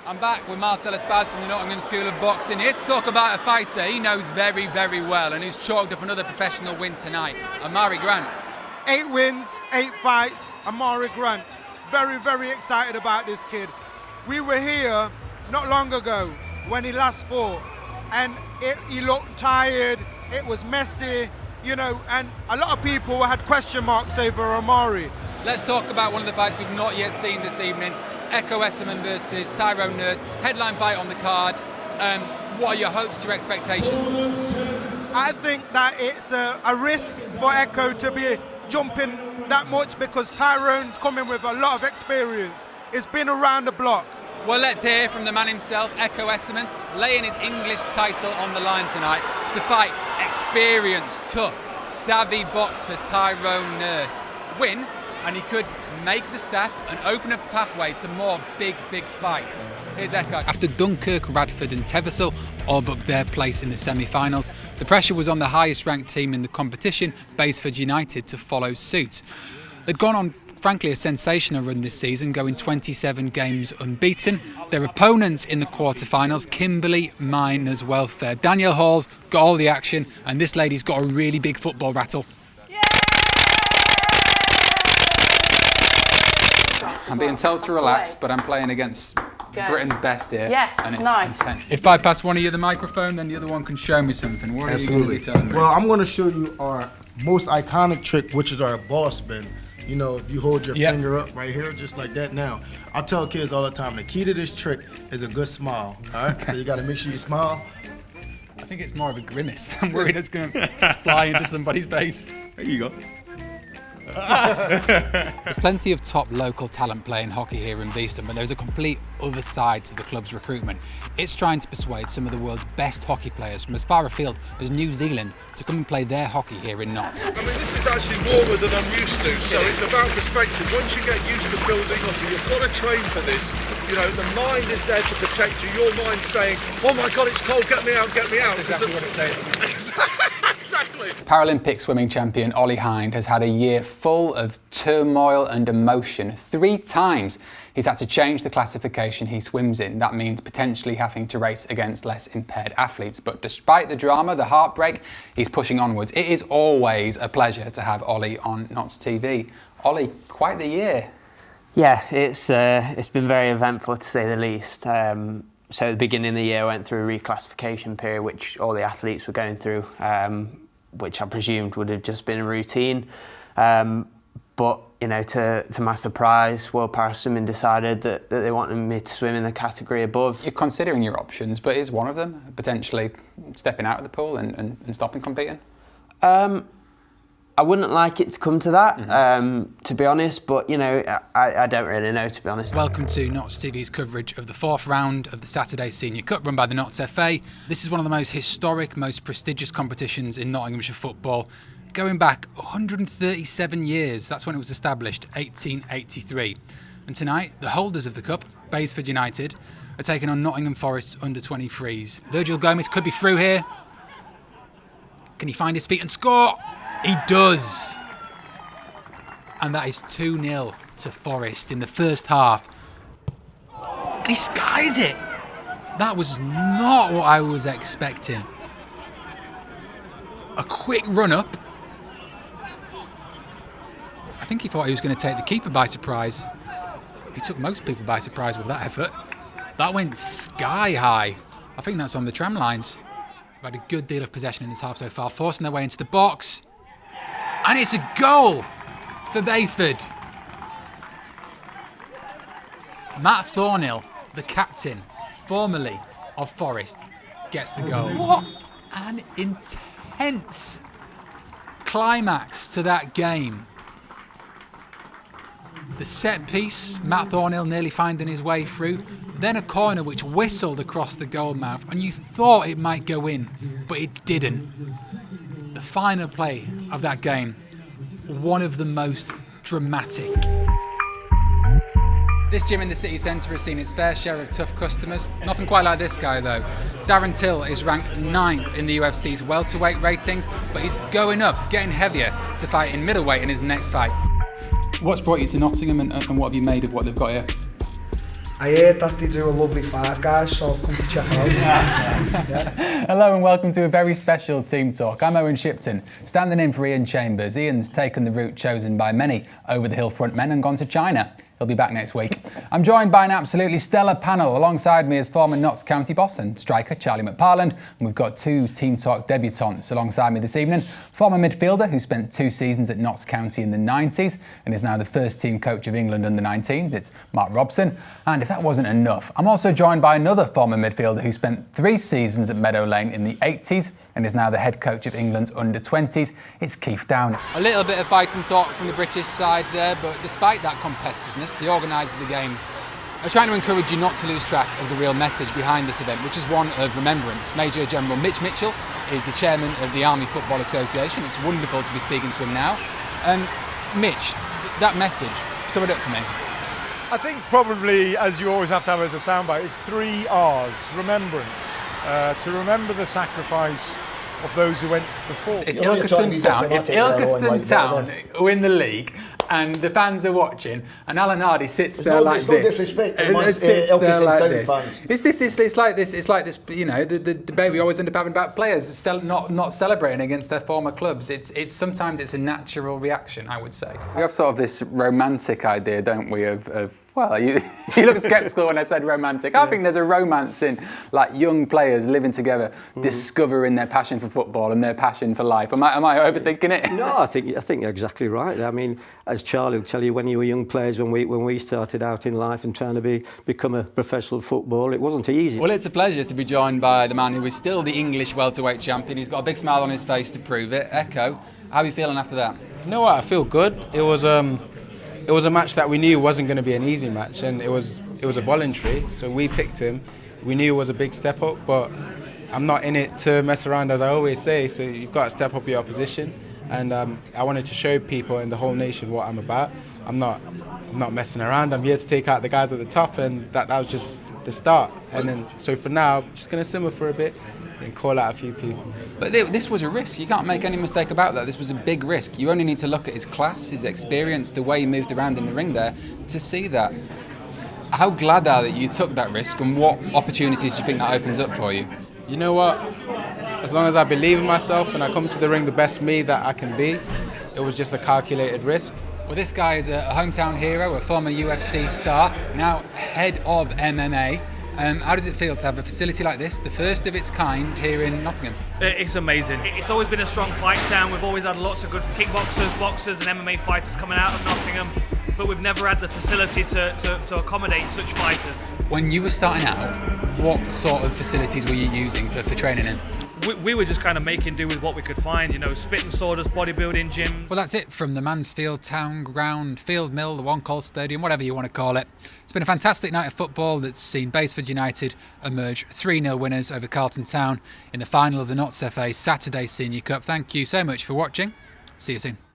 I'm back with Marcel Espaz from the Nottingham School of Boxing. Here to talk about a fighter he knows very, very well and who's chalked up another professional win tonight, Amari Grant. 8 wins, 8 fights, Amari Grant. Very, very excited about this kid. We were here not long ago when he last fought, and he looked tired, it was messy, you know, and a lot of people had question marks over Amari. Let's talk about one of the fights we've not yet seen this evening. Echo Esserman versus Tyrone Nurse, headline fight on the card. What are your hopes, your expectations? I think that it's a risk for Echo to be jumping that much because Tyrone's coming with a lot of experience. It's been around the block. Well, let's hear from the man himself, Echo Esserman, laying his English title on the line tonight to fight experienced, tough, savvy boxer Tyrone Nurse. Win, and he could make the step and open a pathway to more big fights. Here's Echo. After Dunkirk, Radford and Teversal all booked their place in the semi-finals, the pressure was on the highest ranked team in the competition, Basford United, to follow suit. They'd gone on, frankly, a sensational run this season, going 27 games unbeaten. Their opponents in the quarter-finals, Kimberley Miners Welfare. Danielle Hall's got all the action, and this lady's got a really big football rattle. I'm being told to relax, but I'm playing against Britain's best here. Yes, and it's nice. intense. If I pass one of you the microphone, then the other one can show me something. What are you going to be telling me? Well, I'm going to show you our most iconic trick, which is our ball spin. You know, if you hold your finger up right here, just like that. Now, I tell kids all the time, the key to this trick is a good smile, all right? So you got to make sure you smile. I think it's more of a grimace. I'm worried it's going to fly into somebody's face. There you go. There's plenty of top local talent playing hockey here in Beeston, but there's a complete other side to the club's recruitment. It's trying to persuade some of the world's best hockey players from as far afield as New Zealand to come and play their hockey here in Notts. I mean, this is actually warmer than I'm used to, so it's about perspective. Once you get used to building up, you've got to train for this. You know, the mind is there to protect you. Your mind saying, oh my God, it's cold, get me out, get me out. Exactly what it says. Exactly. Paralympic swimming champion Ollie Hind has had a year full of turmoil and emotion. 3 times he's had to change the classification he swims in. That means potentially having to race against less impaired athletes. But despite the drama, the heartbreak, he's pushing onwards. It is always a pleasure to have Ollie on Notts TV. Ollie, quite the year. Yeah, it's been very eventful to say the least. So at the beginning of the year I went through a reclassification period which all the athletes were going through, which I presumed would have just been a routine. But you know, to my surprise, World Paraswimming decided that they wanted me to swim in the category above. You're considering your options, but is one of them potentially stepping out of the pool and stopping competing? I wouldn't like it to come to that, to be honest, but you know, I don't really know, to be honest. Welcome to Notts TV's coverage of the 4th round of the Saturday Senior Cup run by the Notts FA. This is one of the most historic, most prestigious competitions in Nottinghamshire football, going back 137 years. That's when it was established, 1883. And tonight, the holders of the cup, Basford United, are taking on Nottingham Forest's under-23s. Virgil Gomez could be through here. Can he find his feet and score? He does. And that is 2-0 to Forest in the first half. And he skies it. That was not what I was expecting. A quick run up. I think he thought he was going to take the keeper by surprise. He took most people by surprise with that effort. That went sky high. I think that's on the tram lines. We've had a good deal of possession in this half so far, forcing their way into the box. And it's a goal for Basford. Matt Thornhill, the captain, formerly of Forest, gets the goal. What an intense climax to that game. The set piece, Matt Thornhill nearly finding his way through, then a corner which whistled across the goal mouth, and you thought it might go in, but it didn't. The final play of that game, one of the most dramatic. This gym in the city centre has seen its fair share of tough customers. Nothing quite like this guy though. Darren Till is ranked 9th in the UFC's welterweight ratings, but he's going up, getting heavier to fight in middleweight in his next fight. What's brought you to Nottingham and what have you made of what they've got here? I heard that they do a lovely Five Guys, so I've come to check out. Hello and welcome to a very special Team Talk. I'm Owen Shipton, standing in for Ian Chambers. Ian's taken the route chosen by many over-the-hill frontmen and gone to China. He'll be back next week. I'm joined by an absolutely stellar panel. Alongside me is former Notts County boss and striker Charlie McParland. And we've got two Team Talk debutantes alongside me this evening. Former midfielder who spent 2 seasons at Notts County in the 90s and is now the first team coach of England under 19s. It's Mark Robson. And if that wasn't enough, I'm also joined by another former midfielder who spent 3 seasons at Meadow Lane in the 80s and is now the head coach of England's under 20s. It's Keith Downing. A little bit of fight and talk from the British side there, but despite that competitiveness, the organisers of the games are trying to encourage you not to lose track of the real message behind this event, which is one of remembrance. Major General Mitch Mitchell is the chairman of the Army Football Association. It's wonderful to be speaking to him now. Mitch, that message, sum it up for me. I think probably, as you always have to have as a soundbite, it's 3 R's. Remembrance. To remember the sacrifice of those who went before. If Ilkeston Town win the league and the fans are watching and Alan Hardy sits there like this. No disrespect to my Ilkeston Town fans. It's like this, you know, the debate we always end up having about players not celebrating against their former clubs. It's sometimes it's a natural reaction, I would say. We have sort of this romantic idea, don't we, of well, you look sceptical when I said romantic. I think there's a romance in like young players living together, discovering their passion for football and their passion for life. Am I overthinking it? No, I think you're exactly right. I mean, as Charlie will tell you, when you were young players, when we started out in life and trying to become a professional footballer, it wasn't easy. Well, it's a pleasure to be joined by the man who is still the English welterweight champion. He's got a big smile on his face to prove it. Echo, how are you feeling after that? You know what? I feel good. It was a match that we knew wasn't going to be an easy match, and it was a voluntary, so we picked him. We knew it was a big step up, but I'm not in it to mess around, as I always say, so you've got to step up your opposition, and I wanted to show people and the whole nation what I'm about. I'm not messing around. I'm here to take out the guys at the top, and that was just the start. And then, so for now, I'm just going to simmer for a bit and call out a few people. But this was a risk. You can't make any mistake about that. This was a big risk. You only need to look at his class, his experience, the way he moved around in the ring there to see that. How glad are that you took that risk, and what opportunities do you think that opens up for you? You know what? As long as I believe in myself and I come to the ring the best me that I can be, it was just a calculated risk. Well, this guy is a hometown hero, a former UFC star, now head of MMA. How does it feel to have a facility like this, the first of its kind here in Nottingham? It's amazing. It's always been a strong fight town. We've always had lots of good kickboxers, boxers and MMA fighters coming out of Nottingham, but we've never had the facility to accommodate such fighters. When you were starting out, what sort of facilities were you using for training in? We were just kind of making do with what we could find, you know, spitting sawdust, bodybuilding gyms. Well, that's it from the Mansfield Town Ground, Field Mill, the One Call Stadium, whatever you want to call it. It's been a fantastic night of football that's seen Basford United emerge 3-0 winners over Carlton Town in the final of the Notts FA Saturday Senior Cup. Thank you so much for watching. See you soon.